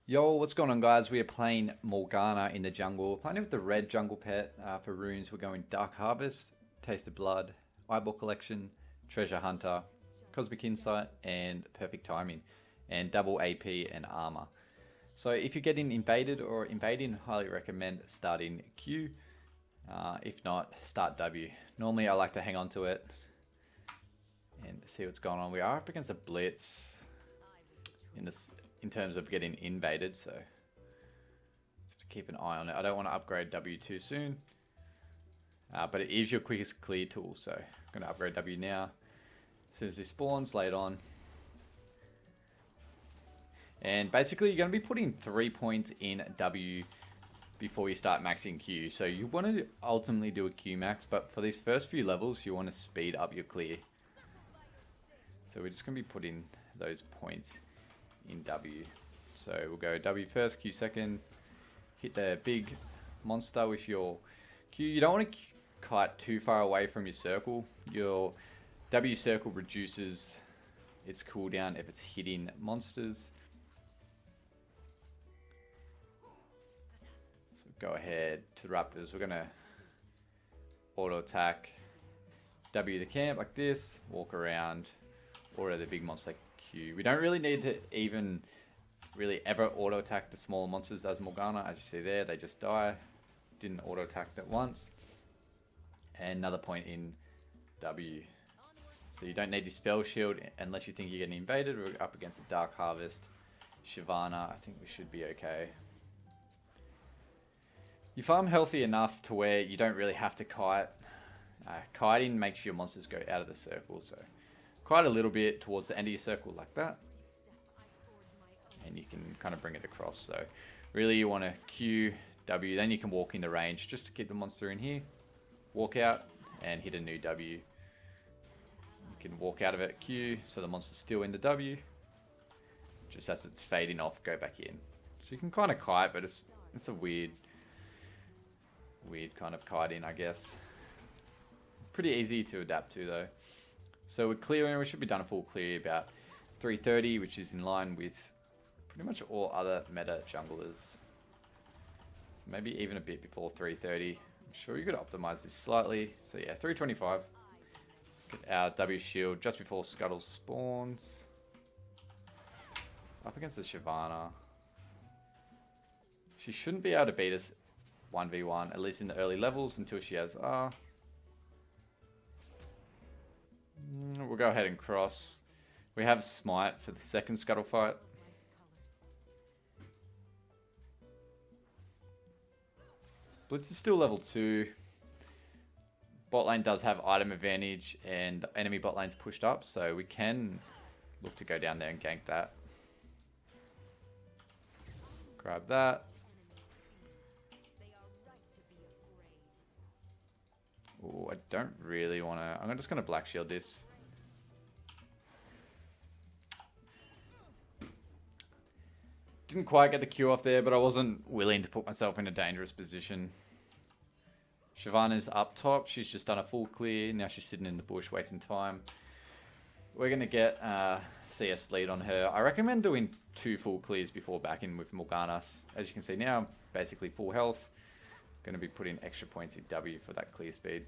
Yo, what's going on, guys? We are playing Morgana in the jungle. Playing with the red jungle pet for runes. We're going Dark Harvest, Taste of Blood, Eyeball Collection, Treasure Hunter, Cosmic Insight, and Perfect Timing, and double AP and armor. So if you're getting invaded or invading, highly recommend starting Q. If not, start W. Normally I like to hang on to it and see what's going on. We are up against a blitz in terms of getting invaded, so have to keep an eye on it. I don't want to upgrade W too soon, but it is your quickest clear tool, so I'm going to upgrade W now. As soon as he spawns, lay it on. And basically you're going to be putting 3 points in W before you start maxing Q. So you want to ultimately do a Q max, but for these first few levels you want to speed up your clear. So we're just going to be putting those points in W. So we'll go W first, Q second, hit the big monster with your Q. You don't want to kite too far away from your circle. Your W circle reduces its cooldown if it's hitting monsters. So go ahead to Raptors. We're going to auto attack W the camp like this, walk around, order the big monster Q. We don't really need to even really ever auto attack the smaller monsters as Morgana. As you see there, they just die. Didn't auto attack that once. And another point in W. So you don't need your spell shield unless you think you're getting invaded. We're up against a Dark Harvest. Shyvana, I think we should be okay. You farm healthy enough to where you don't really have to kite. Kiting makes your monsters go out of the circle, so quite a little bit towards the end of your circle like that, and you can kind of bring it across. So really you want to Q, W, then you can walk into range just to keep the monster in here, walk out and hit a new W. You can walk out of it, Q, so the monster's still in the W, just as it's fading off, go back in. So you can kind of kite, but it's a weird kind of kiting, I guess. Pretty easy to adapt to though. So we're clearing, we should be done a full clear about 3:30, which is in line with pretty much all other meta junglers. So maybe even a bit before 3:30. I'm sure you could optimize this slightly. So yeah, 3:25. Get our W shield just before Scuttle spawns. So up against the Shyvana. She shouldn't be able to beat us 1v1, at least in the early levels, until she has R. We'll go ahead and cross. We have Smite for the second Scuttle fight. Blitz is still level 2. Bot lane does have item advantage and the enemy bot lane's pushed up, so we can look to go down there and gank that. Grab that. Oh, I don't really want to... I'm just going to Black Shield this. Didn't quite get the Q off there, but I wasn't willing to put myself in a dangerous position. Shyvana's up top. She's just done a full clear. Now she's sitting in the bush wasting time. We're going to get CS lead on her. I recommend doing 2 full clears before backing with Morgana. As you can see now, basically full health. Going to be putting extra points in W for that clear speed.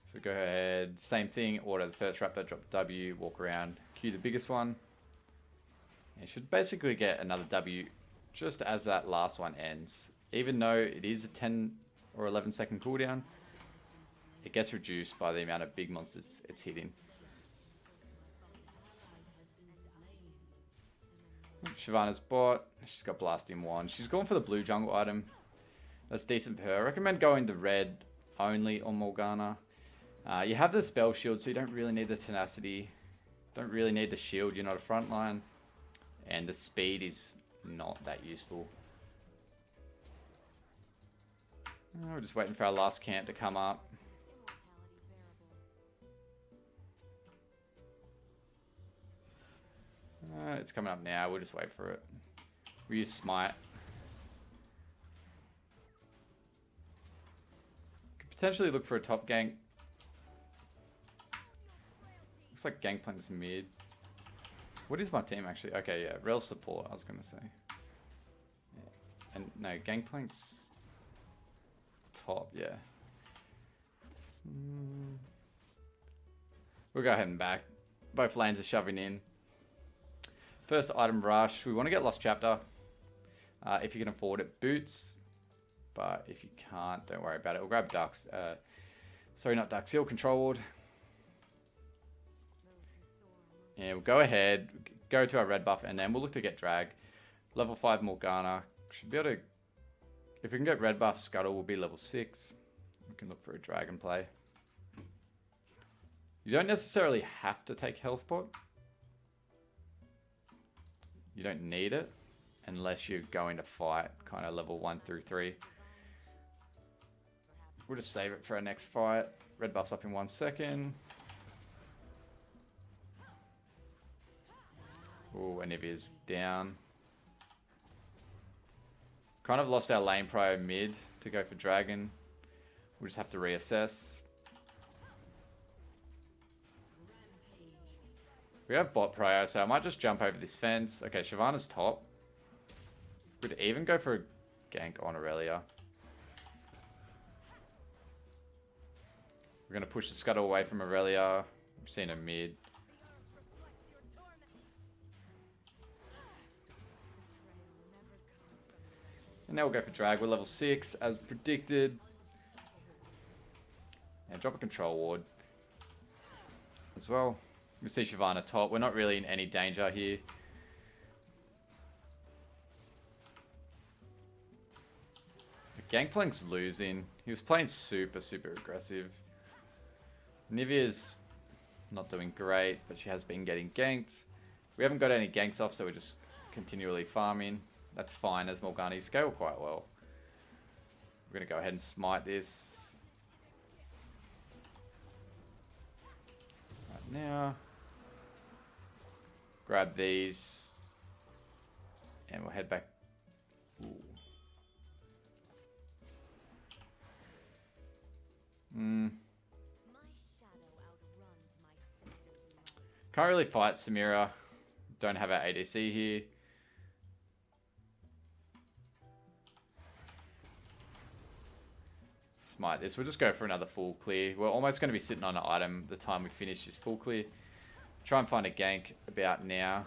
So go ahead, same thing, order the first raptor, drop W, walk around, Q the biggest one. You should basically get another W just as that last one ends. Even though it is a 10 or 11 second cooldown, it gets reduced by the amount of big monsters it's hitting. Shyvana's bot, she's got Blasting Wand. She's going for the blue jungle item. That's decent for her. I recommend going the red only on Morgana. You have the spell shield, so you don't really need the tenacity. Don't really need the shield, you're not a frontline. And the speed is not that useful. We're just waiting for our last camp to come up. It's coming up now, we'll just wait for it. We use Smite. Could potentially look for a top gank. Looks like Gangplank's mid. What is my team actually? Okay, yeah, Rel support, I was going to say. Yeah. And no, Gangplank's top, yeah. We'll go ahead and back. Both lanes are shoving in. First item rush. We want to get Lost Chapter. If you can afford it, boots. But if you can't, don't worry about it. We'll grab Ducks. Sorry, not Ducks. Seal Control Ward. Yeah, we'll go ahead, go to our red buff, and then we'll look to get drag. Level 5 Morgana. Should be able to... If we can get red buff, Scuttle will be level 6. We can look for a dragon play. You don't necessarily have to take health pot. You don't need it unless you're going to fight kind of level 1 through 3. We'll just save it for our next fight. Red buff's up in 1 second. Oh, and Anivia's down. Kind of lost our lane prio mid to go for dragon. We'll just have to reassess. We have bot prio, so I might just jump over this fence. Okay, Shyvana's top. Could even go for a gank on Aurelia. We're going to push the Scuttle away from Aurelia. We've seen a mid. And now we'll go for drag. We're level 6 as predicted. And drop a control ward as well. We see Shyvana top. We're not really in any danger here. Gangplank's losing. He was playing super aggressive. Nivea's not doing great, but she has been getting ganked. We haven't got any ganks off, so we're just continually farming. That's fine, as Morgana scale quite well. We're going to go ahead and smite this. Right now. Grab these. And we'll head back. Ooh. Can't really fight Samira. Don't have our ADC here. Smite this. We'll just go for another full clear. We're almost going to be sitting on an item the time we finish this full clear. Try and find a gank about now.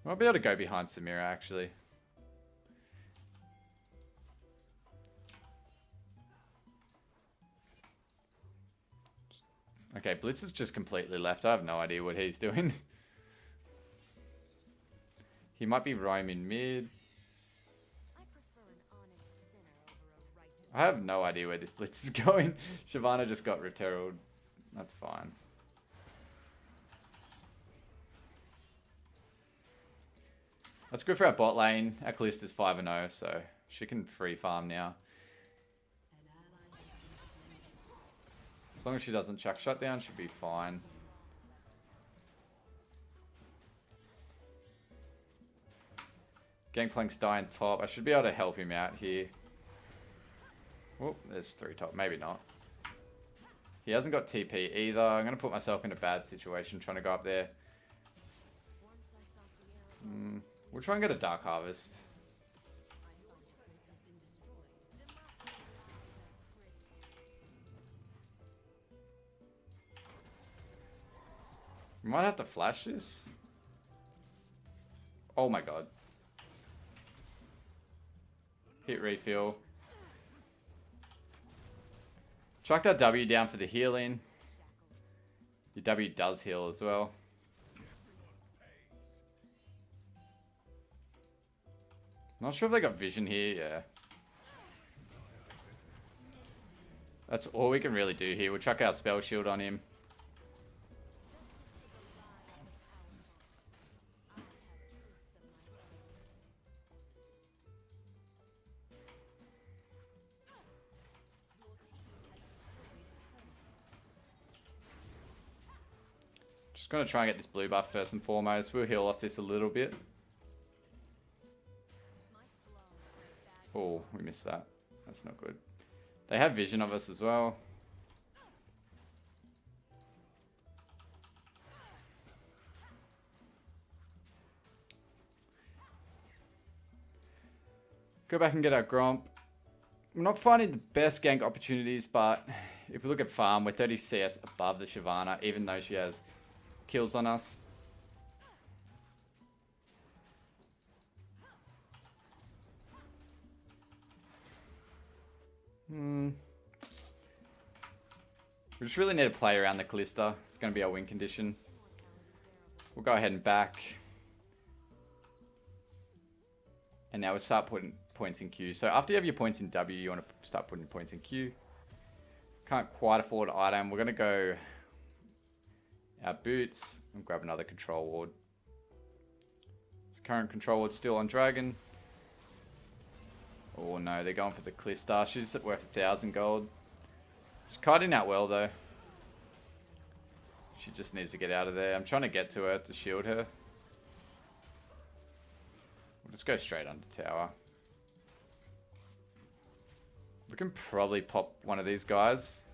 Might be able to go behind Samira actually. Okay, Blitz is just completely left. I have no idea what he's doing. He might be roaming mid. I have no idea where this Blitz is going. Shyvana just got Rift Herald. That's fine. That's good for our bot lane. Our Callista's 5-0, so she can free farm now. As long as she doesn't chuck shutdown, she'll be fine. Gangplank's dying top. I should be able to help him out here. Oh, there's 3 top. Maybe not. He hasn't got TP either. I'm going to put myself in a bad situation trying to go up there. We'll try and get a Dark Harvest. We might have to flash this. Oh my god. Hit refill. Chuck that W down for the healing. Your W does heal as well. Not sure if they got vision here, yeah. That's all we can really do here. We'll chuck our spell shield on him. Just gonna try and get this blue buff first and foremost. We'll heal off this a little bit. Oh, we missed that. That's not good. They have vision of us as well. Go back and get our Gromp. We're not finding the best gank opportunities, but if we look at farm, we're 30 CS above the Shyvana, even though she has kills on us. We just really need to play around the Callista. It's going to be our win condition. We'll go ahead and back. And now we'll start putting points in Q. So after you have your points in W, you want to start putting points in Q. Can't quite afford item. We're going to go our boots and grab another control ward. So current control ward still on Dragon. Oh no, they're going for the Callista. She's worth 1,000 gold. She's kiting out well though. She just needs to get out of there. I'm trying to get to her to shield her. We'll just go straight under tower. We can probably pop one of these guys.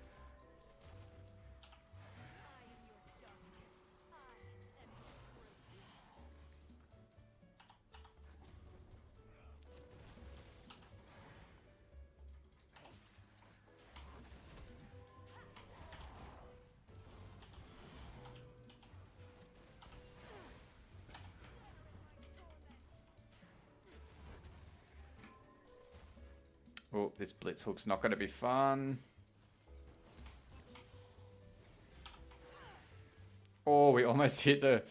Oh, this blitz hook's not going to be fun. Oh, we almost hit the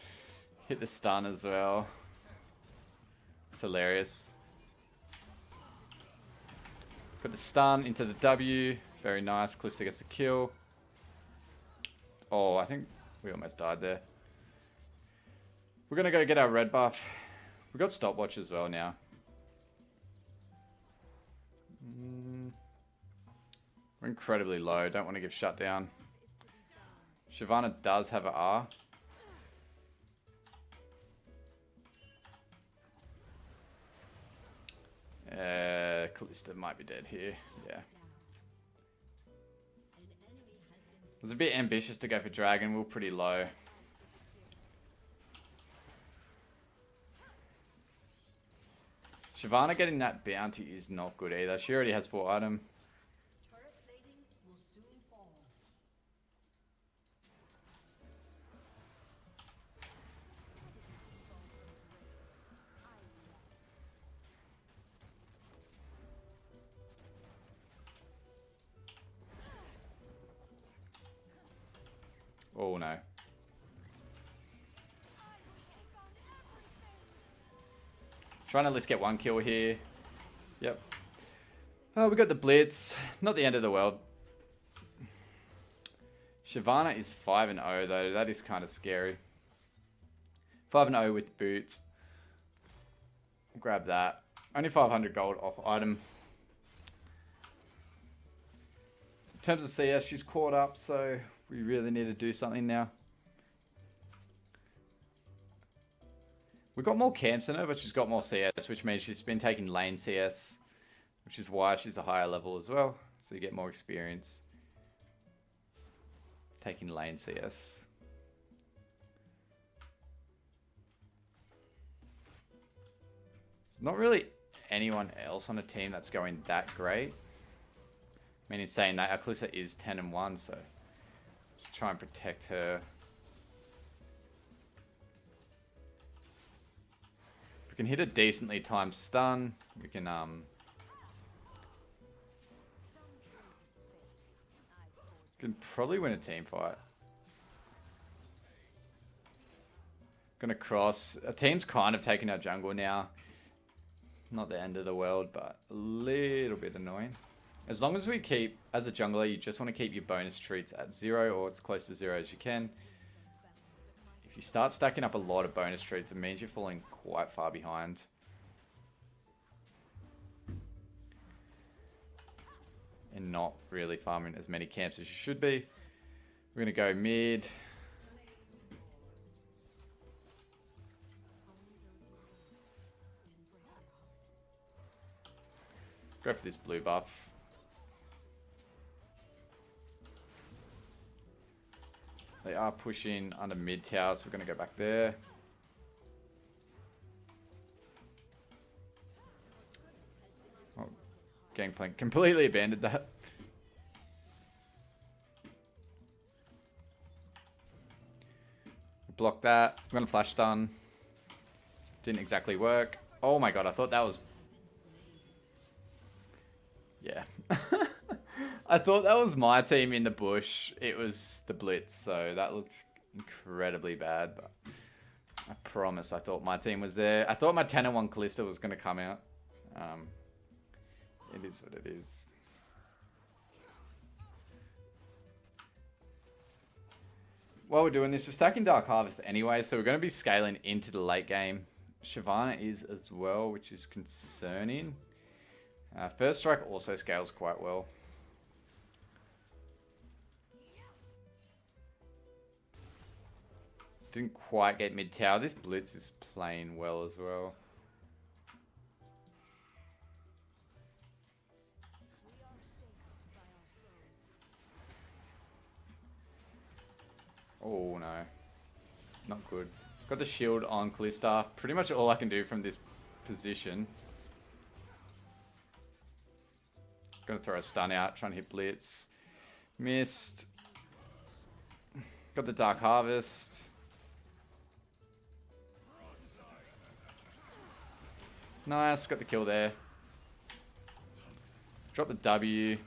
stun as well. It's hilarious. Put the stun into the W. Very nice. Callista gets the kill. Oh, I think we almost died there. We're going to go get our red buff. We've got stopwatch as well now. We're incredibly low. Don't want to give shutdown. Shyvana does have an R. Callista might be dead here. Yeah. It was a bit ambitious to go for Dragon. We were pretty low. Shyvana getting that bounty is not good either. She already has 4 items. Oh no. Trying to at least get 1 kill here. Yep. Oh, we got the blitz. Not the end of the world. Shyvana is 5-0 though. That is kind of scary. 5-0 with boots. Grab that. Only 500 gold off item. In terms of CS, she's caught up, so we really need to do something now. We've got more camps in her, but she's got more CS, which means she's been taking lane CS, which is why she's a higher level as well. So you get more experience taking lane CS. There's not really anyone else on the team that's going that great. I mean, in saying that, our Callista is 10-1, so just try and protect her. We can hit a decently timed stun. We can probably win a team fight. Gonna cross. Our team's kind of taking our jungle now. Not the end of the world, but a little bit annoying. As long as we keep, as a jungler, you just want to keep your bonus treats at 0 or as close to 0 as you can. If you start stacking up a lot of bonus treats, it means you're falling quite far behind. And not really farming as many camps as you should be. We're going to go mid. Go for this blue buff. They are pushing under mid tower, so we're going to go back there. Gangplank completely abandoned that. Block that. I'm gonna flash stun. Didn't exactly work. Oh my god, I thought that was... Yeah. I thought that was my team in the bush. It was the Blitz, so that looked incredibly bad. But I promise I thought my team was there. I thought my 10-1 Callista was going to come out. It is what it is. While we're doing this, we're stacking Dark Harvest anyway, so we're going to be scaling into the late game. Shyvana is as well, which is concerning. First Strike also scales quite well. Didn't quite get mid tower. This Blitz is playing well as well. Oh no. Not good. Got the shield on Callista. Pretty much all I can do from this position. Gonna throw a stun out, trying to hit Blitz. Missed. Got the Dark Harvest. Nice, got the kill there. Drop the W.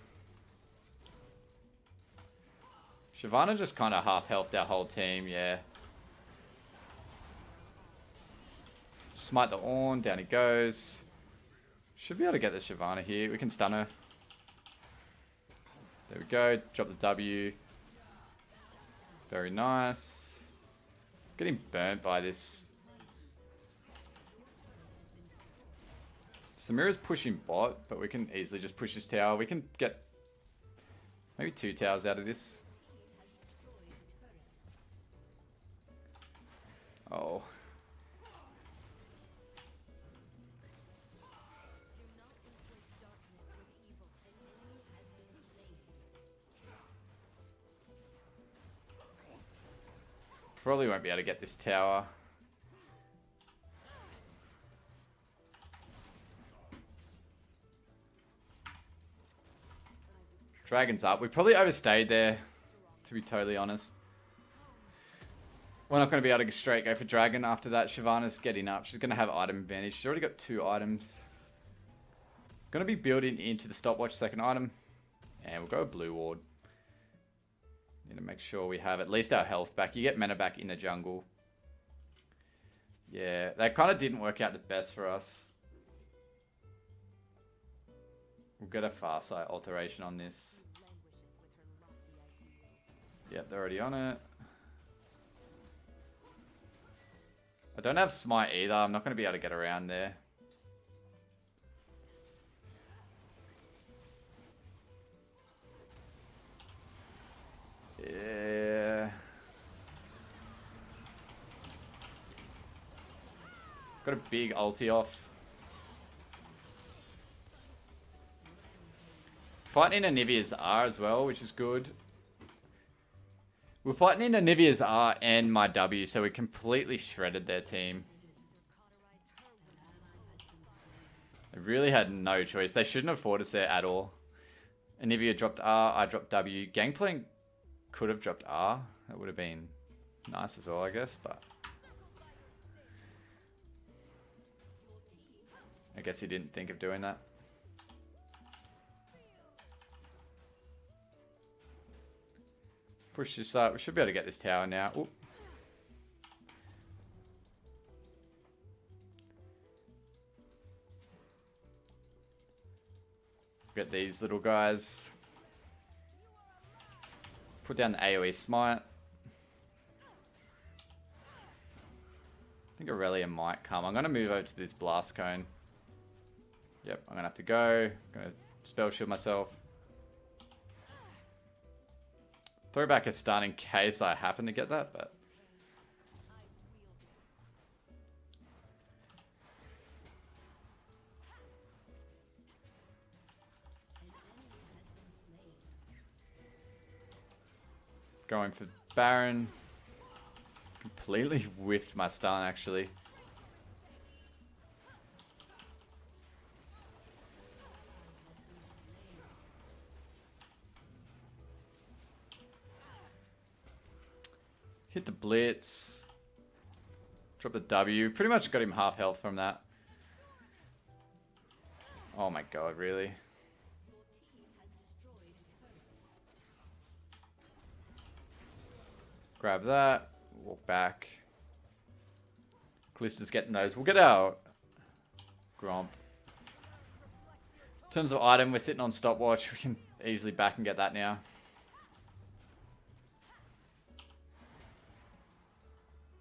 Shyvana just kind of half-healthed our whole team, yeah. Smite the Ornn, down he goes. Should be able to get the Shyvana here. We can stun her. There we go, drop the W. Very nice. Getting burnt by this. Samira's pushing bot, but we can easily just push this tower. We can get maybe 2 towers out of this. Oh. Probably won't be able to get this tower. Dragon's up. We probably overstayed there, to be totally honest. We're not going to be able to straight go for Dragon after that. Shyvana's getting up. She's going to have item advantage. She's already got 2 items. Going to be building into the stopwatch second item. And we'll go Blue Ward. Need to make sure we have at least our health back. You get mana back in the jungle. Yeah, that kind of didn't work out the best for us. We'll get a Farsight alteration on this. Yep, they're already on it. I don't have Smite either. I'm not going to be able to get around there. Yeah. Got a big ulti off. Fighting in Anivia's R as well, which is good. We're fighting in Anivia's R and my W, so we completely shredded their team. They really had no choice. They shouldn't have fought us there at all. Anivia dropped R, I dropped W. Gangplank could have dropped R. That would have been nice as well, I guess, but... I guess he didn't think of doing that. Push this up. We should be able to get this tower now. Oop. Get these little guys. Put down the AoE smite. I think Aurelia might come. I'm going to move over to this blast cone. Yep, I'm going to have to go. I'm going to spell shield myself. Throw back a stun in case I happen to get that, but... Going for Baron. Completely whiffed my stun, actually. Hit the blitz. Drop the W. Pretty much got him half health from that. Oh my god, really? Grab that. Walk back. Callista's getting those. We'll get our Gromp. In terms of item, we're sitting on stopwatch. We can easily back and get that now.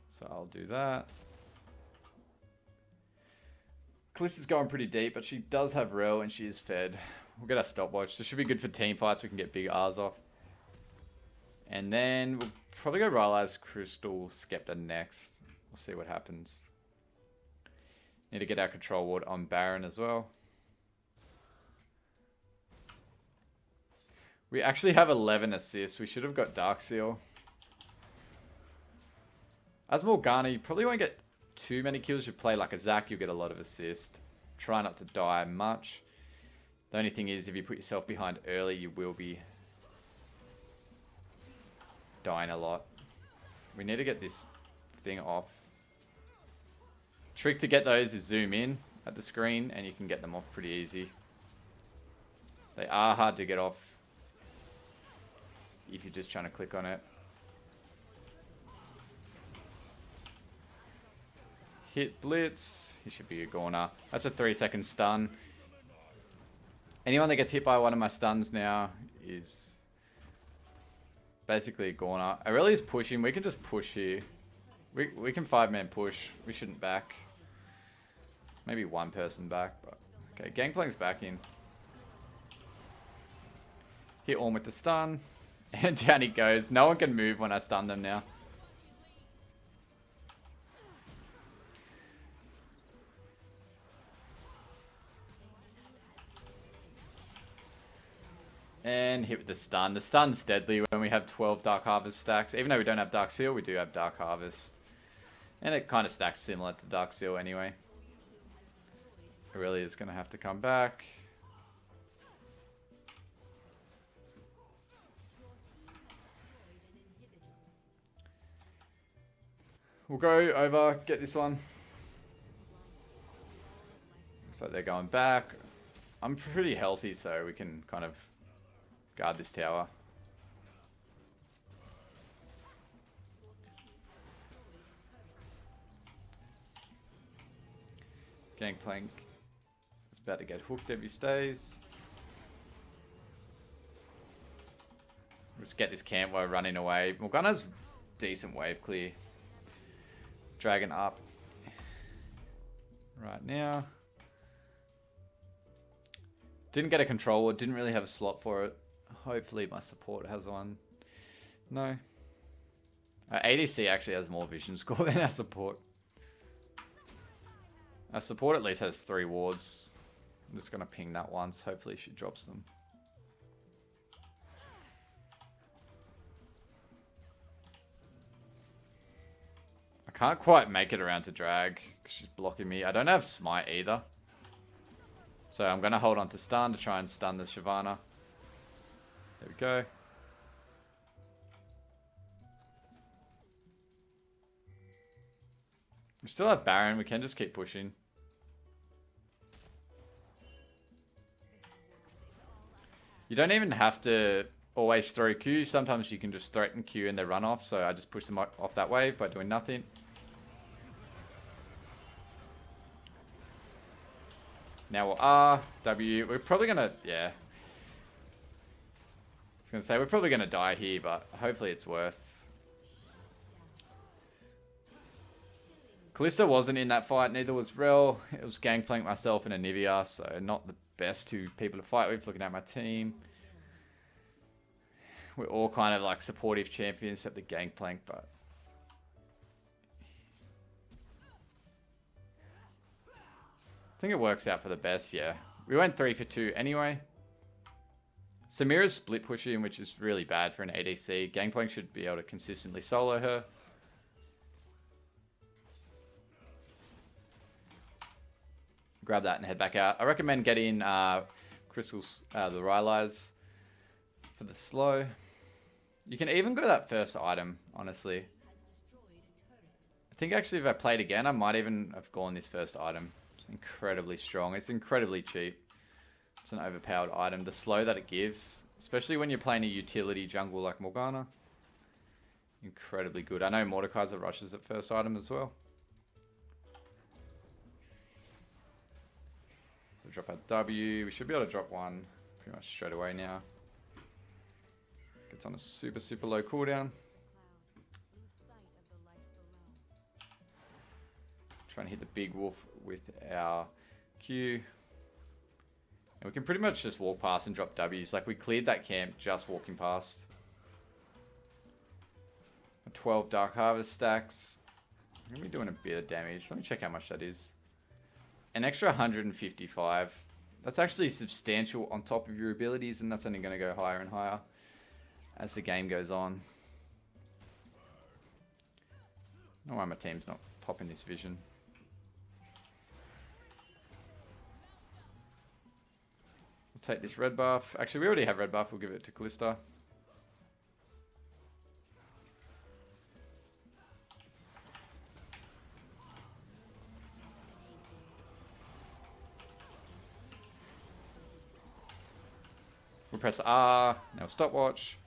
So I'll do that. Callista's going pretty deep, but she does have Rel and she is fed. We'll get our stopwatch. This should be good for team fights. We can get big R's off. And then we'll probably go Rylai's Crystal Scepter next. We'll see what happens. Need to get our control ward on Baron as well. We actually have 11 assists. We should have got Darkseal. As Morgana, you probably won't get too many kills. You play like a Zac, you'll get a lot of assist. Try not to die much. The only thing is, if you put yourself behind early, you will be dying a lot. We need to get this thing off. Trick to get those is zoom in at the screen and you can get them off pretty easy. They are hard to get off if you're just trying to click on it. Hit blitz. He should be a goner. That's a 3-second stun. Anyone that gets hit by one of my stuns now is basically a goner. Aurelia's pushing. We can just push here. We can 5-man push. We shouldn't back. Maybe one person back. But okay, Gangplank's back in. Hit Orm with the stun. And down he goes. No one can move when I stun them now. And hit with the stun. The stun's deadly when we have 12 Dark Harvest stacks. Even though we don't have Dark Seal, we do have Dark Harvest. And it kind of stacks similar to Dark Seal anyway. Aurelia's going to have to come back. We'll go over, get this one. Looks like they're going back. I'm pretty healthy, so we can kind of guard this tower. Gangplank is about to get hooked if he stays. Let's get this camp while running away. Morgana's decent wave clear. Dragon up right now. Didn't get a control ward, didn't really have a slot for it. Hopefully my support has one. No. Our ADC actually has more vision score than our support. Our support at least has 3 wards. I'm just going to ping that once. Hopefully she drops them. I can't quite make it around to drag because she's blocking me. I don't have smite either. So I'm going to hold on to stun to try and stun the Shyvana. There we go. We still have Baron. We can just keep pushing. You don't even have to always throw Q. Sometimes you can just threaten Q and they run off. So I just push them off that wave by doing nothing. Now we'll R, W. We're probably going to, yeah. I was going to say, we're probably going to die here, but hopefully it's worth. Callista wasn't in that fight, neither was Rel. It was Gangplank, myself, and Anivia, so not the best 2 people to fight with, looking at my team. We're all kind of like supportive champions, except the Gangplank, but... I think it works out for the best, yeah. We went 3 for 2 anyway. Samira's split pushing, which is really bad for an ADC. Gangplank should be able to consistently solo her. Grab that and head back out. I recommend getting crystals, the Rylai's for the slow. You can even go that first item, honestly. I think actually if I played again, I might even have gone this first item. It's incredibly strong. It's incredibly cheap. It's an overpowered item. The slow that it gives, especially when you're playing a utility jungle like Morgana, incredibly good. I know Mordekaiser rushes at first item as well. So drop our W. We should be able to drop one pretty much straight away now. Gets on a super, super low cooldown. Try and hit the big wolf with our Q. And we can pretty much just walk past and drop W's. Like we cleared that camp just walking past. 12 Dark Harvest stacks. I'm going to be doing a bit of damage. Let me check how much that is. An extra 155. That's actually substantial on top of your abilities, and that's only going to go higher and higher as the game goes on. I don't know why my team's not popping this vision. We'll take this red buff. Actually, we already have red buff. We'll give it to Callista. We'll press R. Now stopwatch.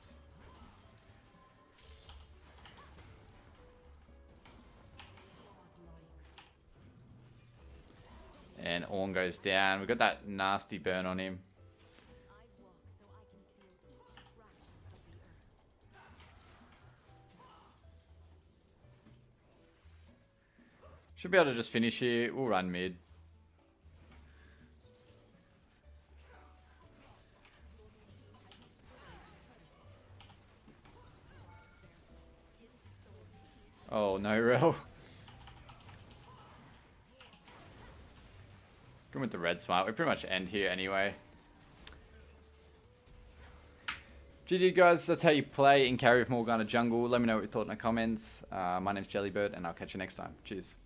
And Ornn goes down. We've got that nasty burn on him. Should be able to just finish here. We'll run mid. Oh, no, real. Going with the red smart. We pretty much end here anyway. GG guys, that's how you play in carry of Morgana jungle. Let me know what you thought in the comments. My name's Jellybird and I'll catch you next time. Cheers.